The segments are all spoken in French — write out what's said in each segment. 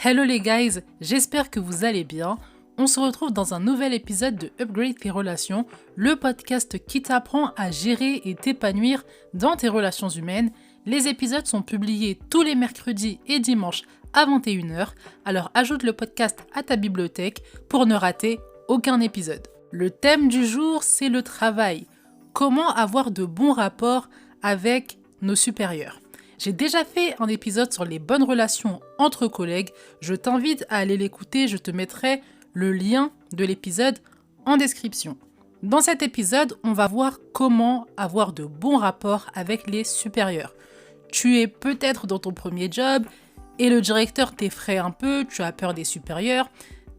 Hello les guys, j'espère que vous allez bien. On se retrouve dans un nouvel épisode de Upgrade tes relations, le podcast qui t'apprend à gérer et t'épanouir dans tes relations humaines. Les épisodes sont publiés tous les mercredis et dimanches à 21h, alors ajoute le podcast à ta bibliothèque pour ne rater aucun épisode. Le thème du jour, c'est le travail. Comment avoir de bons rapports avec nos supérieurs. J'ai déjà fait un épisode sur les bonnes relations entre collègues. Je t'invite à aller l'écouter, je te mettrai le lien de l'épisode en description. Dans cet épisode, on va voir comment avoir de bons rapports avec les supérieurs. Tu es peut-être dans ton premier job et le directeur t'effraie un peu, tu as peur des supérieurs.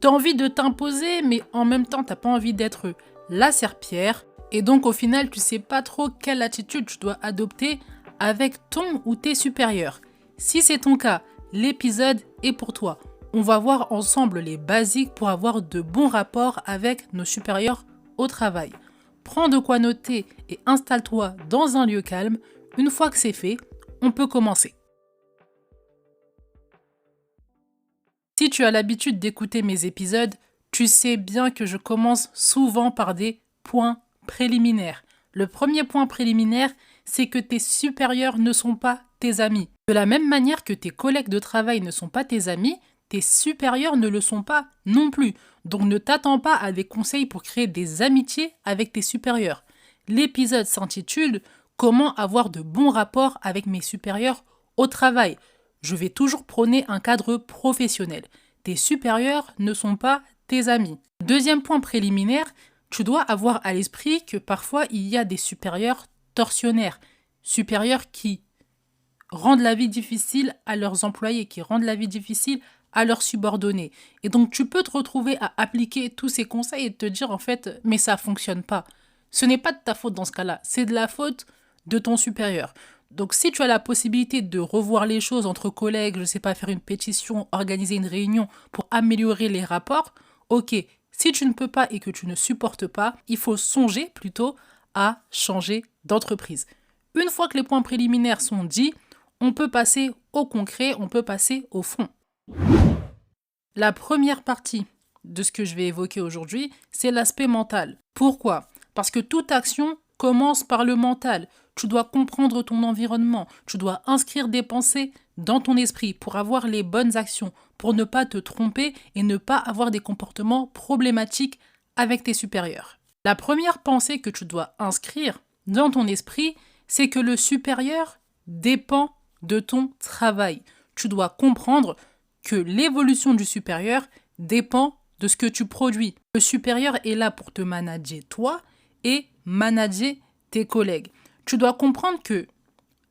Tu as envie de t'imposer, mais en même temps, tu n'as pas envie d'être la serpillière. Et donc, au final, tu ne sais pas trop quelle attitude tu dois adopter avec ton ou tes supérieurs. Si c'est ton cas, l'épisode est pour toi. On va voir ensemble les basiques pour avoir de bons rapports avec nos supérieurs au travail. Prends de quoi noter et installe-toi dans un lieu calme. Une fois que c'est fait, on peut commencer. Si tu as l'habitude d'écouter mes épisodes, tu sais bien que je commence souvent par des points préliminaires. Le premier point préliminaire, c'est que tes supérieurs ne sont pas tes amis. De la même manière que tes collègues de travail ne sont pas tes amis, tes supérieurs ne le sont pas non plus. Donc ne t'attends pas à des conseils pour créer des amitiés avec tes supérieurs. L'épisode s'intitule « Comment avoir de bons rapports avec mes supérieurs au travail ?» Je vais toujours prôner un cadre professionnel. Tes supérieurs ne sont pas tes amis. Deuxième point préliminaire, tu dois avoir à l'esprit que parfois il y a des supérieurs tortionnaires, supérieurs qui rendent la vie difficile à leurs employés, qui rendent la vie difficile à leurs subordonnés. Et donc tu peux te retrouver à appliquer tous ces conseils et te dire en fait, mais ça fonctionne pas. Ce n'est pas de ta faute dans ce cas-là, c'est de la faute de ton supérieur. Donc si tu as la possibilité de revoir les choses entre collègues, je ne sais pas, faire une pétition, organiser une réunion pour améliorer les rapports, ok. Si tu ne peux pas et que tu ne supportes pas, il faut songer plutôt à changer d'entreprise. Une fois que les points préliminaires sont dits, on peut passer au concret, on peut passer au fond. La première partie de ce que je vais évoquer aujourd'hui, c'est l'aspect mental. Pourquoi ? Parce que toute action commence par le mental. Tu dois comprendre ton environnement, tu dois inscrire des pensées dans ton esprit pour avoir les bonnes actions, pour ne pas te tromper et ne pas avoir des comportements problématiques avec tes supérieurs. La première pensée que tu dois inscrire dans ton esprit, c'est que le supérieur dépend de ton travail. Tu dois comprendre que l'évolution du supérieur dépend de ce que tu produis. Le supérieur est là pour te manager toi et manager tes collègues. Tu dois comprendre que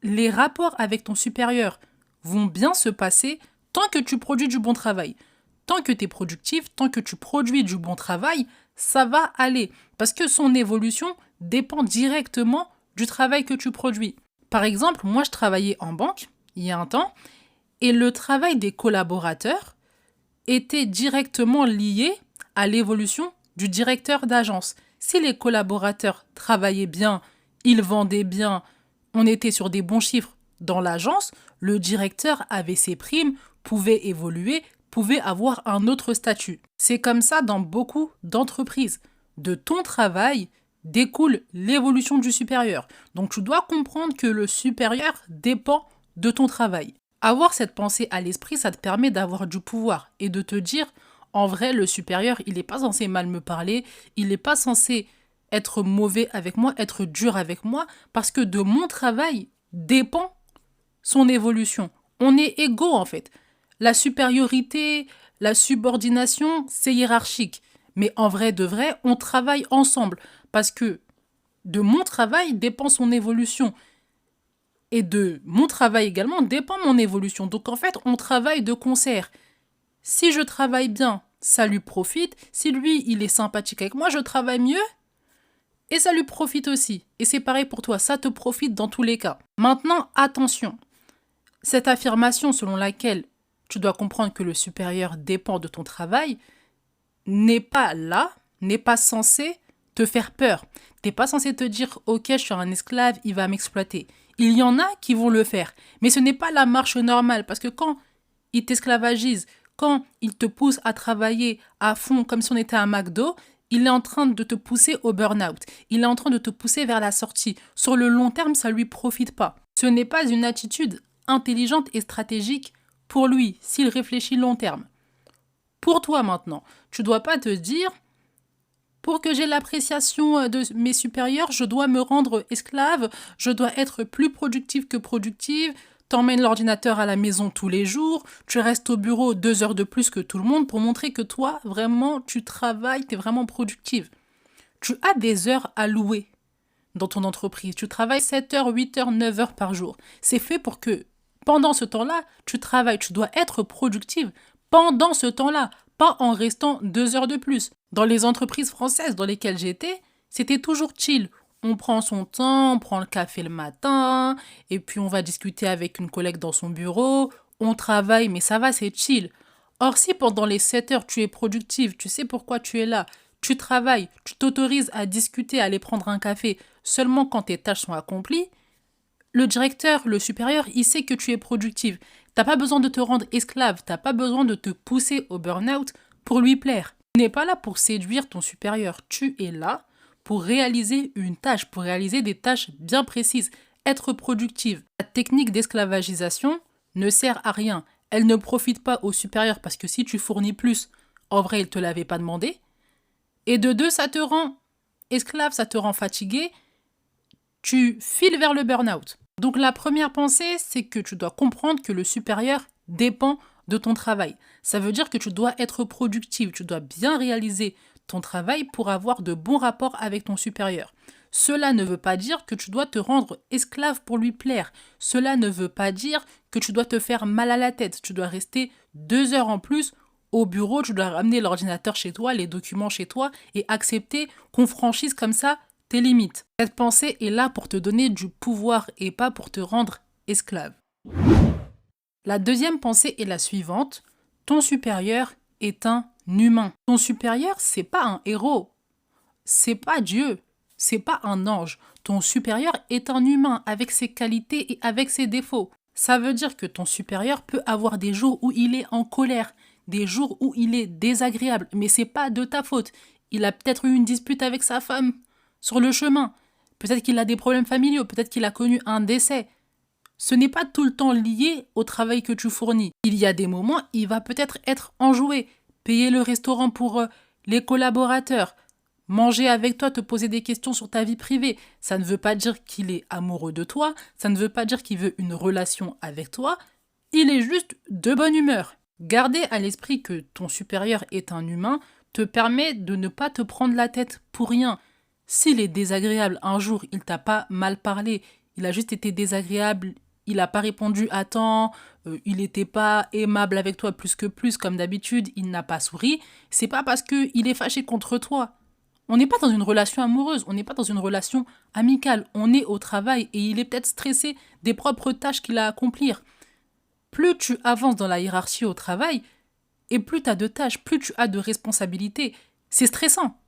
les rapports avec ton supérieur vont bien se passer tant que tu produis du bon travail. Tant que tu es productif, tant que tu produis du bon travail, ça va aller. Parce que son évolution dépend directement du travail que tu produis. Par exemple, moi je travaillais en banque il y a un temps et le travail des collaborateurs était directement lié à l'évolution du directeur d'agence. Si les collaborateurs travaillaient bien, ils vendaient bien, on était sur des bons chiffres dans l'agence, le directeur avait ses primes, pouvait évoluer, pouvait avoir un autre statut. C'est comme ça dans beaucoup d'entreprises. De ton travail découle l'évolution du supérieur. Donc tu dois comprendre que le supérieur dépend de ton travail. Avoir cette pensée à l'esprit, ça te permet d'avoir du pouvoir et de te dire, en vrai, le supérieur, il n'est pas censé mal me parler, il n'est pas censé être mauvais avec moi, être dur avec moi, parce que de mon travail dépend son évolution. On est égaux en fait. La supériorité, la subordination, c'est hiérarchique. Mais en vrai de vrai, on travaille ensemble, parce que de mon travail dépend son évolution. Et de mon travail également dépend mon évolution. Donc en fait, on travaille de concert. Si je travaille bien, ça lui profite. Si lui, il est sympathique avec moi, je travaille mieux. Et ça lui profite aussi. Et c'est pareil pour toi, ça te profite dans tous les cas. Maintenant, attention. Cette affirmation selon laquelle tu dois comprendre que le supérieur dépend de ton travail n'est pas là, n'est pas censé te faire peur. T'es pas censé te dire « Ok, je suis un esclave, il va m'exploiter ». Il y en a qui vont le faire. Mais ce n'est pas la marche normale. Parce que quand ils t'esclavagisent, quand il te pousse à travailler à fond comme si on était à McDo, il est en train de te pousser au burn-out. Il est en train de te pousser vers la sortie. Sur le long terme, ça ne lui profite pas. Ce n'est pas une attitude intelligente et stratégique pour lui, s'il réfléchit long terme. Pour toi maintenant, tu ne dois pas te dire, pour que j'ai l'appréciation de mes supérieurs, je dois me rendre esclave, je dois être plus productive que productive, t'emmènes l'ordinateur à la maison tous les jours, tu restes au bureau 2 heures de plus que tout le monde pour montrer que toi, vraiment, tu travailles, tu es vraiment productive. Tu as des heures à louer dans ton entreprise. Tu travailles 7 heures, 8 heures, 9 heures par jour. C'est fait pour que pendant ce temps-là, tu travailles. Tu dois être productive pendant ce temps-là, pas en restant 2 heures de plus. Dans les entreprises françaises dans lesquelles j'étais, c'était toujours chill. On prend son temps, on prend le café le matin, et puis on va discuter avec une collègue dans son bureau, on travaille, mais ça va, c'est chill. Or, si pendant les 7 heures tu es productive, tu sais pourquoi tu es là, tu travailles, tu t'autorises à discuter, à aller prendre un café seulement quand tes tâches sont accomplies, le directeur, le supérieur, il sait que tu es productive. T'as pas besoin de te rendre esclave, t'as pas besoin de te pousser au burn-out pour lui plaire. Tu n'es pas là pour séduire ton supérieur, tu es là pour réaliser une tâche, pour réaliser des tâches bien précises, être productive. La technique d'esclavagisation ne sert à rien. Elle ne profite pas au supérieur parce que si tu fournis plus, en vrai, il ne te l'avait pas demandé. Et de deux, ça te rend esclave, ça te rend fatigué. Tu files vers le burn-out. Donc la première pensée, c'est que tu dois comprendre que le supérieur dépend de ton travail. Ça veut dire que tu dois être productive, tu dois bien réaliser ton travail pour avoir de bons rapports avec ton supérieur. Cela ne veut pas dire que tu dois te rendre esclave pour lui plaire. Cela ne veut pas dire que tu dois te faire mal à la tête. Tu dois rester 2 heures en plus au bureau, tu dois ramener l'ordinateur chez toi, les documents chez toi et accepter qu'on franchisse comme ça tes limites. Cette pensée est là pour te donner du pouvoir et pas pour te rendre esclave. La deuxième pensée est la suivante. Ton supérieur est un humain. Ton supérieur, c'est pas un héros. C'est pas Dieu. C'est pas un ange. Ton supérieur est un humain avec ses qualités et avec ses défauts. Ça veut dire que ton supérieur peut avoir des jours où il est en colère, des jours où il est désagréable, mais c'est pas de ta faute. Il a peut-être eu une dispute avec sa femme sur le chemin. Peut-être qu'il a des problèmes familiaux, peut-être qu'il a connu un décès. Ce n'est pas tout le temps lié au travail que tu fournis. Il y a des moments, il va peut-être être enjoué, payer le restaurant pour les collaborateurs, manger avec toi, te poser des questions sur ta vie privée. Ça ne veut pas dire qu'il est amoureux de toi, ça ne veut pas dire qu'il veut une relation avec toi. Il est juste de bonne humeur. Garder à l'esprit que ton supérieur est un humain te permet de ne pas te prendre la tête pour rien. S'il est désagréable un jour, il t'a pas mal parlé, il a juste été désagréable, il n'a pas répondu à temps, il n'était pas aimable avec toi plus que plus comme d'habitude, il n'a pas souri, c'est pas parce qu'il est fâché contre toi. On n'est pas dans une relation amoureuse, on n'est pas dans une relation amicale, on est au travail et il est peut-être stressé des propres tâches qu'il a à accomplir. Plus tu avances dans la hiérarchie au travail, et plus tu as de tâches, plus tu as de responsabilités, c'est stressant.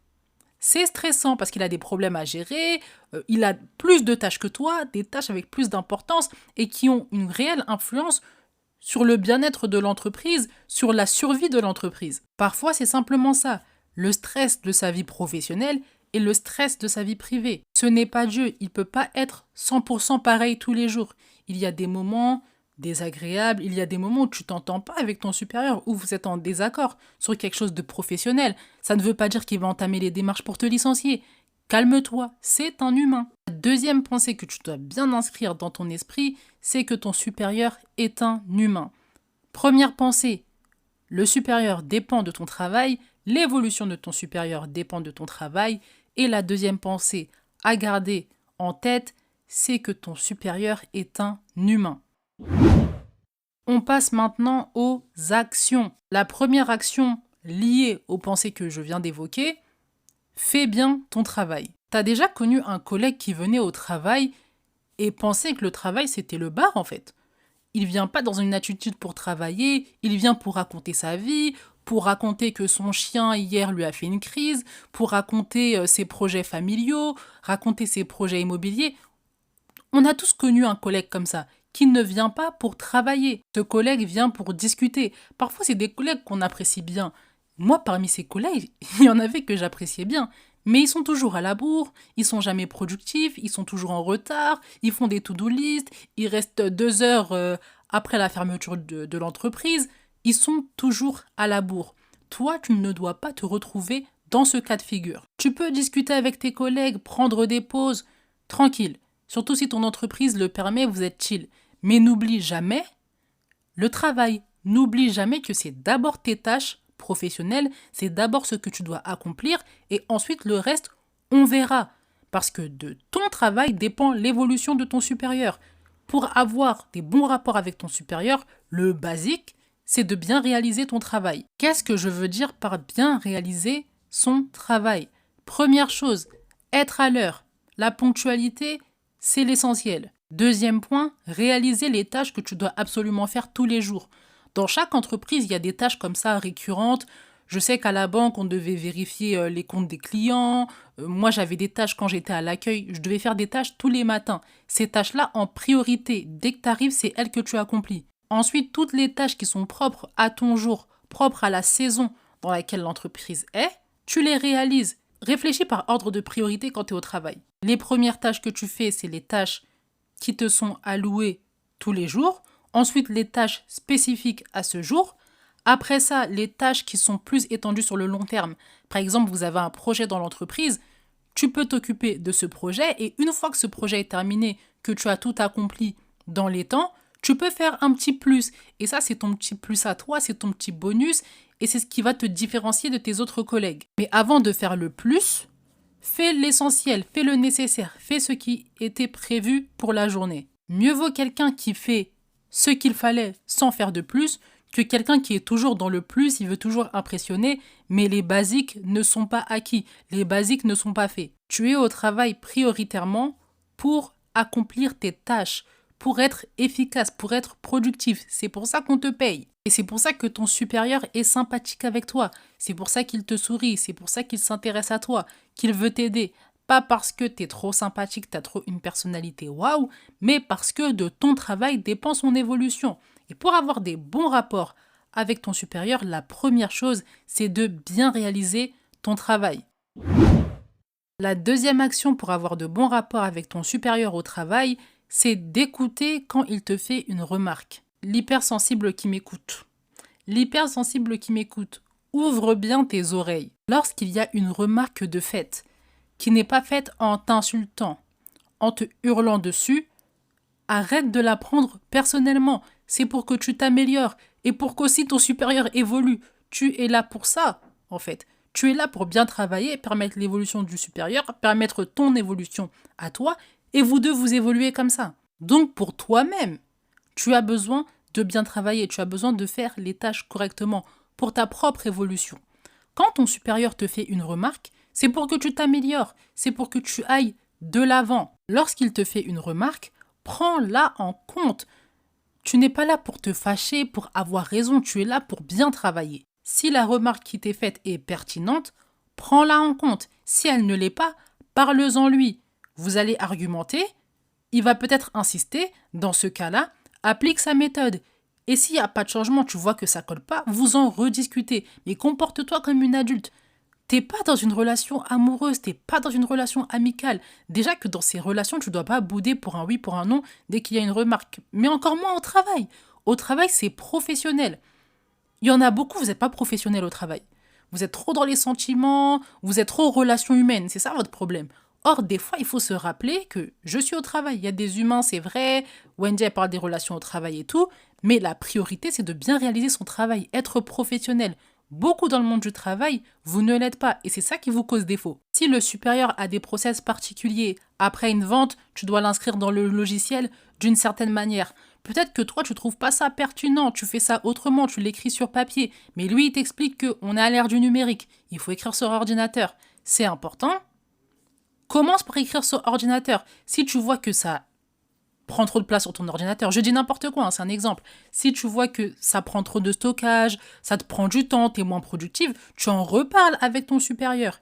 C'est stressant parce qu'il a des problèmes à gérer, il a plus de tâches que toi, des tâches avec plus d'importance et qui ont une réelle influence sur le bien-être de l'entreprise, sur la survie de l'entreprise. Parfois, c'est simplement ça, le stress de sa vie professionnelle et le stress de sa vie privée. Ce n'est pas Dieu, il ne peut pas être 100% pareil tous les jours. Il y a des moments désagréable, il y a des moments où tu t'entends pas avec ton supérieur, où vous êtes en désaccord sur quelque chose de professionnel. Ça ne veut pas dire qu'il va entamer les démarches pour te licencier. Calme-toi, c'est un humain. La deuxième pensée que tu dois bien inscrire dans ton esprit, c'est que ton supérieur est un humain. Première pensée, le supérieur dépend de ton travail, l'évolution de ton supérieur dépend de ton travail. Et la deuxième pensée à garder en tête, c'est que ton supérieur est un humain. On passe maintenant aux actions. La première action liée aux pensées que je viens d'évoquer, fais bien ton travail. T'as déjà connu un collègue qui venait au travail et pensait que le travail c'était le bar en fait. Il vient pas dans une attitude pour travailler, il vient pour raconter sa vie, pour raconter que son chien hier lui a fait une crise, pour raconter ses projets familiaux, raconter ses projets immobiliers. On a tous connu un collègue comme ça, qui ne vient pas pour travailler. Ce collègue vient pour discuter. Parfois, c'est des collègues qu'on apprécie bien. Moi, parmi ces collègues, il y en avait que j'appréciais bien. Mais ils sont toujours à la bourre, ils sont jamais productifs, ils sont toujours en retard, ils font des to-do list, ils restent 2 heures après la fermeture de l'entreprise. Ils sont toujours à la bourre. Toi, tu ne dois pas te retrouver dans ce cas de figure. Tu peux discuter avec tes collègues, prendre des pauses, tranquille. Surtout si ton entreprise le permet, vous êtes chill. Mais n'oublie jamais le travail. N'oublie jamais que c'est d'abord tes tâches professionnelles, c'est d'abord ce que tu dois accomplir et ensuite le reste, on verra. Parce que de ton travail dépend l'évolution de ton supérieur. Pour avoir des bons rapports avec ton supérieur, le basique, c'est de bien réaliser ton travail. Qu'est-ce que je veux dire par bien réaliser son travail? Première chose, être à l'heure. La ponctualité, c'est l'essentiel. Deuxième point, réaliser les tâches que tu dois absolument faire tous les jours. Dans chaque entreprise, il y a des tâches comme ça récurrentes. Je sais qu'à la banque, on devait vérifier les comptes des clients. Moi, j'avais des tâches quand j'étais à l'accueil. Je devais faire des tâches tous les matins. Ces tâches-là, en priorité, dès que tu arrives, c'est elles que tu accomplis. Ensuite, toutes les tâches qui sont propres à ton jour, propres à la saison dans laquelle l'entreprise est, tu les réalises. Réfléchis par ordre de priorité quand tu es au travail. Les premières tâches que tu fais, c'est les tâches qui te sont allouées tous les jours. Ensuite, les tâches spécifiques à ce jour. Après ça, les tâches qui sont plus étendues sur le long terme. Par exemple, vous avez un projet dans l'entreprise, tu peux t'occuper de ce projet et une fois que ce projet est terminé, que tu as tout accompli dans les temps, tu peux faire un petit plus. Et ça, c'est ton petit plus à toi, c'est ton petit bonus et c'est ce qui va te différencier de tes autres collègues. Mais avant de faire le plus, fais l'essentiel, fais le nécessaire, fais ce qui était prévu pour la journée. Mieux vaut quelqu'un qui fait ce qu'il fallait sans faire de plus que quelqu'un qui est toujours dans le plus, il veut toujours impressionner, mais les basiques ne sont pas acquis, les basiques ne sont pas faits. Tu es au travail prioritairement pour accomplir tes tâches, pour être efficace, pour être productif. C'est pour ça qu'on te paye. Et c'est pour ça que ton supérieur est sympathique avec toi. C'est pour ça qu'il te sourit, c'est pour ça qu'il s'intéresse à toi, qu'il veut t'aider. Pas parce que t'es trop sympathique, t'as trop une personnalité waouh, mais parce que de ton travail dépend son évolution. Et pour avoir des bons rapports avec ton supérieur, la première chose, c'est de bien réaliser ton travail. La deuxième action pour avoir de bons rapports avec ton supérieur au travail, c'est d'écouter quand il te fait une remarque. L'hypersensible qui m'écoute. L'hypersensible qui m'écoute. Ouvre bien tes oreilles. Lorsqu'il y a une remarque de fait, qui n'est pas faite en t'insultant, en te hurlant dessus, arrête de la prendre personnellement. C'est pour que tu t'améliores et pour qu'aussi ton supérieur évolue. Tu es là pour ça, en fait. Tu es là pour bien travailler, permettre l'évolution du supérieur, permettre ton évolution à toi, et vous deux vous évoluez comme ça. Donc pour toi-même, tu as besoin de bien travailler, tu as besoin de faire les tâches correctement pour ta propre évolution. Quand ton supérieur te fait une remarque, c'est pour que tu t'améliores, c'est pour que tu ailles de l'avant. Lorsqu'il te fait une remarque, prends-la en compte. Tu n'es pas là pour te fâcher, pour avoir raison, tu es là pour bien travailler. Si la remarque qui t'est faite est pertinente, prends-la en compte. Si elle ne l'est pas, parle-en lui. Vous allez argumenter, il va peut-être insister, dans ce cas-là, applique sa méthode. Et s'il n'y a pas de changement, tu vois que ça colle pas, vous en rediscutez. Mais comporte-toi comme une adulte. T'es pas dans une relation amoureuse, t'es pas dans une relation amicale. Déjà que dans ces relations, tu dois pas bouder pour un oui, pour un non, dès qu'il y a une remarque. Mais encore moins au travail. Au travail, c'est professionnel. Il y en a beaucoup, vous n'êtes pas professionnel au travail. Vous êtes trop dans les sentiments, vous êtes trop aux relations humaines, c'est ça votre problème. Or, des fois, il faut se rappeler que je suis au travail. Il y a des humains, c'est vrai. Wendy, elle parle des relations au travail et tout. Mais la priorité, c'est de bien réaliser son travail, être professionnel. Beaucoup dans le monde du travail, vous ne l'êtes pas. Et c'est ça qui vous cause défaut. Si le supérieur a des process particuliers, après une vente, tu dois l'inscrire dans le logiciel d'une certaine manière. Peut-être que toi, tu trouves pas ça pertinent, tu fais ça autrement, tu l'écris sur papier. Mais lui, il t'explique qu'on est à l'ère du numérique. Il faut écrire sur ordinateur. C'est important. Commence par écrire sur ordinateur. Si tu vois que ça prend trop de place sur ton ordinateur, je dis n'importe quoi, c'est un exemple. Si tu vois que ça prend trop de stockage, ça te prend du temps, tu es moins productive, tu en reparles avec ton supérieur.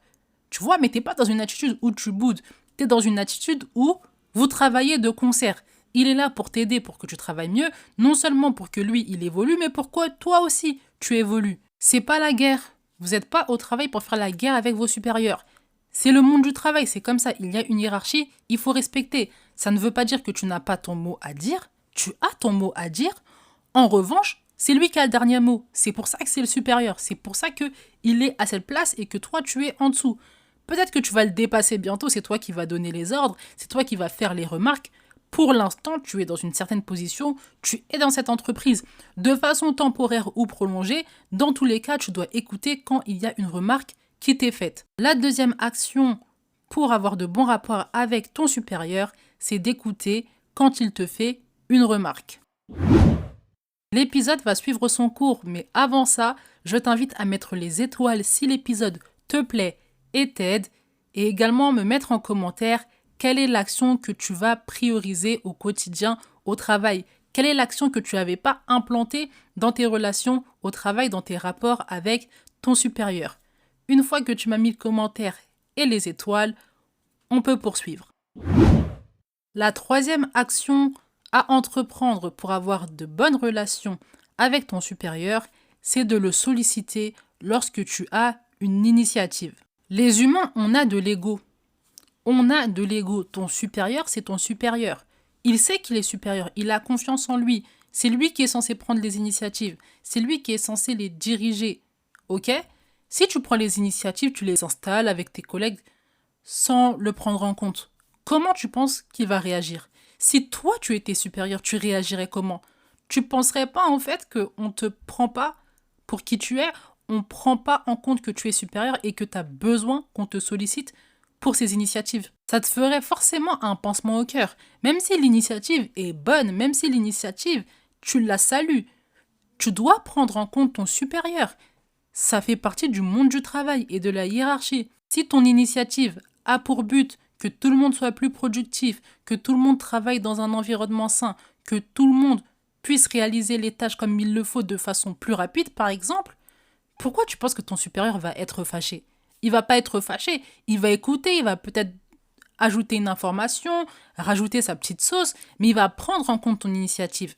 Tu vois, mais t'es pas dans une attitude où tu boudes. Tu es dans une attitude où vous travaillez de concert. Il est là pour t'aider, pour que tu travailles mieux, non seulement pour que lui, il évolue, mais pour que toi aussi, tu évolues. C'est pas la guerre. Vous n'êtes pas au travail pour faire la guerre avec vos supérieurs. C'est le monde du travail, c'est comme ça. Il y a une hiérarchie, il faut respecter. Ça ne veut pas dire que tu n'as pas ton mot à dire. Tu as ton mot à dire. En revanche, c'est lui qui a le dernier mot. C'est pour ça que c'est le supérieur. C'est pour ça qu'il est à cette place et que toi, tu es en dessous. Peut-être que tu vas le dépasser bientôt, c'est toi qui vas donner les ordres, c'est toi qui vas faire les remarques. Pour l'instant, tu es dans une certaine position, tu es dans cette entreprise. De façon temporaire ou prolongée, dans tous les cas, tu dois écouter quand il y a une remarque qui t'est faite. La deuxième action pour avoir de bons rapports avec ton supérieur, c'est d'écouter quand il te fait une remarque. L'épisode va suivre son cours, mais avant ça, je t'invite à mettre les étoiles si l'épisode te plaît et t'aide, et également me mettre en commentaire quelle est l'action que tu vas prioriser au quotidien au travail. Quelle est l'action que tu n'avais pas implantée dans tes relations au travail, dans tes rapports avec ton supérieur. Une fois que tu m'as mis le commentaire et les étoiles, on peut poursuivre. La troisième action à entreprendre pour avoir de bonnes relations avec ton supérieur, c'est de le solliciter lorsque tu as une initiative. Les humains, on a de l'ego. On a de l'ego. Ton supérieur, c'est ton supérieur. Il sait qu'il est supérieur, il a confiance en lui. C'est lui qui est censé prendre les initiatives. C'est lui qui est censé les diriger. Ok ? Si tu prends les initiatives, tu les installes avec tes collègues sans le prendre en compte. Comment tu penses qu'il va réagir ? Si toi, tu étais supérieur, tu réagirais comment ? Tu penserais pas en fait qu'on ne te prend pas pour qui tu es, on ne prend pas en compte que tu es supérieur et que tu as besoin qu'on te sollicite pour ces initiatives. Ça te ferait forcément un pincement au cœur. Même si l'initiative est bonne, même si l'initiative, tu la salues, tu dois prendre en compte ton supérieur. Ça fait partie du monde du travail et de la hiérarchie. Si ton initiative a pour but que tout le monde soit plus productif, que tout le monde travaille dans un environnement sain, que tout le monde puisse réaliser les tâches comme il le faut de façon plus rapide, par exemple, pourquoi tu penses que ton supérieur va être fâché ? Il va pas être fâché, il va écouter, il va peut-être ajouter une information, rajouter sa petite sauce, mais il va prendre en compte ton initiative.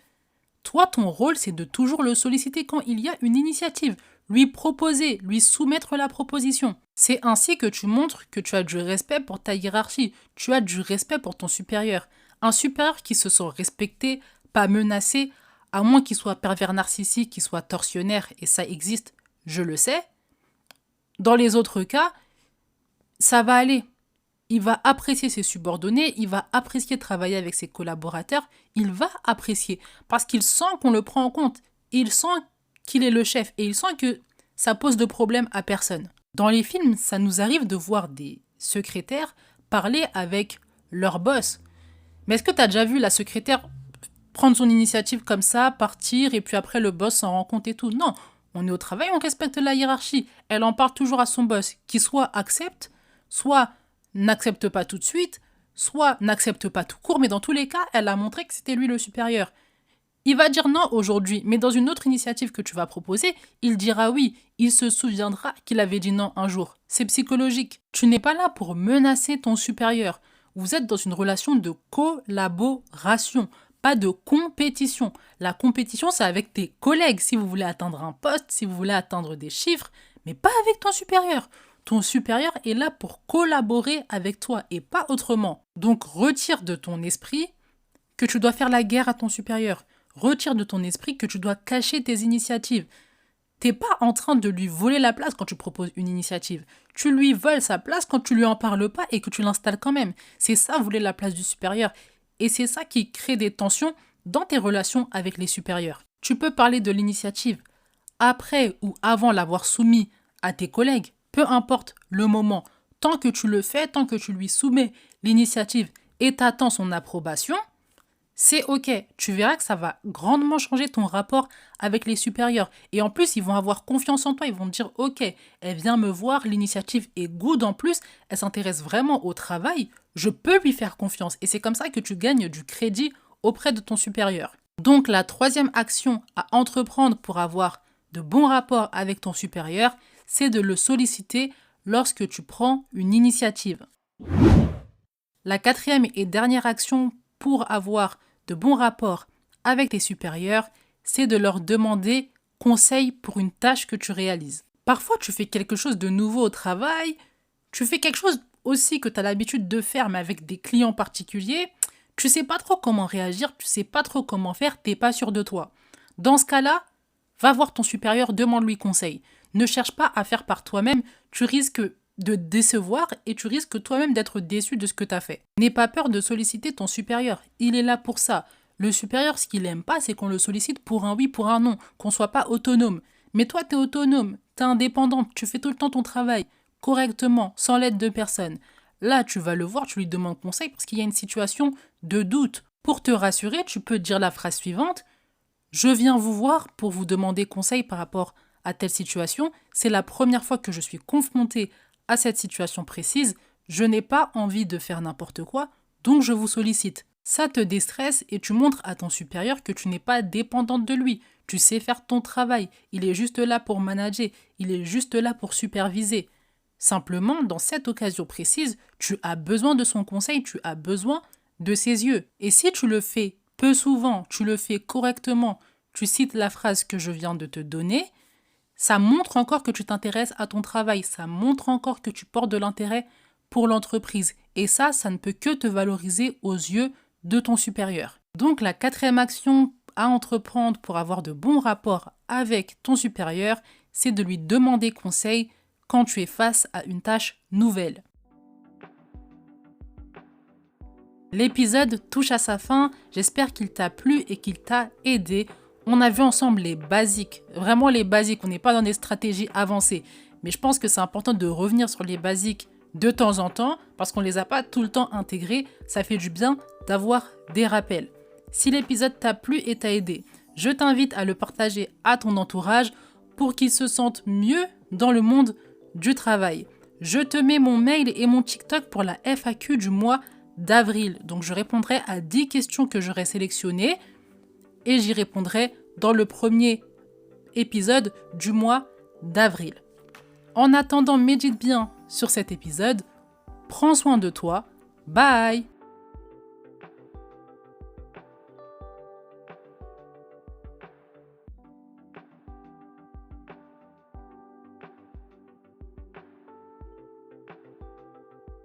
Toi, ton rôle, c'est de toujours le solliciter quand il y a une initiative, lui proposer, lui soumettre la proposition. C'est ainsi que tu montres que tu as du respect pour ta hiérarchie, tu as du respect pour ton supérieur. Un supérieur qui se sent respecté, pas menacé, à moins qu'il soit pervers narcissique, qu'il soit tortionnaire, et ça existe, je le sais. Dans les autres cas, ça va aller. Il va apprécier ses subordonnés, il va apprécier travailler avec ses collaborateurs, il va apprécier parce qu'il sent qu'on le prend en compte, il sent qu'il est le chef et il sent que ça pose de problème à personne. Dans les films, ça nous arrive de voir des secrétaires parler avec leur boss. Mais est-ce que tu as déjà vu la secrétaire prendre son initiative comme ça, partir et puis après le boss s'en rend compte et tout ? Non, on est au travail, on respecte la hiérarchie. Elle en parle toujours à son boss, qui soit accepte, soit n'accepte pas tout de suite, soit n'accepte pas tout court, mais dans tous les cas, elle a montré que c'était lui le supérieur. Il va dire non aujourd'hui, mais dans une autre initiative que tu vas proposer, il dira oui, il se souviendra qu'il avait dit non un jour. C'est psychologique. Tu n'es pas là pour menacer ton supérieur. Vous êtes dans une relation de collaboration, pas de compétition. La compétition, c'est avec tes collègues, si vous voulez atteindre un poste, si vous voulez atteindre des chiffres, mais pas avec ton supérieur. Ton supérieur est là pour collaborer avec toi et pas autrement. Donc retire de ton esprit que tu dois faire la guerre à ton supérieur. Retire de ton esprit que tu dois cacher tes initiatives. T'es pas en train de lui voler la place quand tu proposes une initiative. Tu lui voles sa place quand tu lui en parles pas et que tu l'installes quand même. C'est ça, voler la place du supérieur. Et c'est ça qui crée des tensions dans tes relations avec les supérieurs. Tu peux parler de l'initiative après ou avant l'avoir soumis à tes collègues. Peu importe le moment, tant que tu le fais, tant que tu lui soumets l'initiative et t'attends son approbation, c'est ok. Tu verras que ça va grandement changer ton rapport avec les supérieurs. Et en plus, ils vont avoir confiance en toi. Ils vont te dire, ok, elle vient me voir, l'initiative est good en plus, elle s'intéresse vraiment au travail, je peux lui faire confiance. Et c'est comme ça que tu gagnes du crédit auprès de ton supérieur. Donc la troisième action à entreprendre pour avoir de bons rapports avec ton supérieur, c'est de le solliciter lorsque tu prends une initiative. La quatrième et dernière action pour avoir de bons rapports avec tes supérieurs, c'est de leur demander conseil pour une tâche que tu réalises. Parfois, tu fais quelque chose de nouveau au travail, tu fais quelque chose aussi que tu as l'habitude de faire, mais avec des clients particuliers, tu sais pas trop comment réagir, tu sais pas trop comment faire, t'es pas sûr de toi. Dans ce cas-là, va voir ton supérieur, demande-lui conseil. Ne cherche pas à faire par toi-même, tu risques de décevoir et tu risques toi-même d'être déçu de ce que tu as fait. N'aie pas peur de solliciter ton supérieur, il est là pour ça. Le supérieur, ce qu'il aime pas, c'est qu'on le sollicite pour un oui, pour un non, qu'on soit pas autonome. Mais toi, tu es autonome, tu es indépendante, tu fais tout le temps ton travail, correctement, sans l'aide de personne. Là, tu vas le voir, tu lui demandes conseil parce qu'il y a une situation de doute. Pour te rassurer, tu peux dire la phrase suivante: je viens vous voir pour vous demander conseil par rapport à telle situation. C'est la première fois que je suis confrontée à cette situation précise. Je n'ai pas envie de faire n'importe quoi, donc je vous sollicite. Ça te déstresse et tu montres à ton supérieur que tu n'es pas dépendante de lui. Tu sais faire ton travail. Il est juste là pour manager. Il est juste là pour superviser. Simplement, dans cette occasion précise, tu as besoin de son conseil, tu as besoin de ses yeux. Et si tu le fais peu souvent, tu le fais correctement, tu cites la phrase que je viens de te donner, ça montre encore que tu t'intéresses à ton travail, ça montre encore que tu portes de l'intérêt pour l'entreprise. Et ça ne peut que te valoriser aux yeux de ton supérieur. Donc la 4e action à entreprendre pour avoir de bons rapports avec ton supérieur, c'est de lui demander conseil quand tu es face à une tâche nouvelle. L'épisode touche à sa fin, j'espère qu'il t'a plu et qu'il t'a aidé. On a vu ensemble les basiques, vraiment les basiques, on n'est pas dans des stratégies avancées. Mais je pense que c'est important de revenir sur les basiques de temps en temps, parce qu'on ne les a pas tout le temps intégrés. Ça fait du bien d'avoir des rappels. Si l'épisode t'a plu et t'a aidé, je t'invite à le partager à ton entourage pour qu'ils se sentent mieux dans le monde du travail. Je te mets mon mail et mon TikTok pour la FAQ du mois d'avril. Donc je répondrai à 10 questions que j'aurai sélectionnées et j'y répondrai dans le premier épisode du mois d'avril. En attendant, médite bien sur cet épisode. Prends soin de toi. Bye!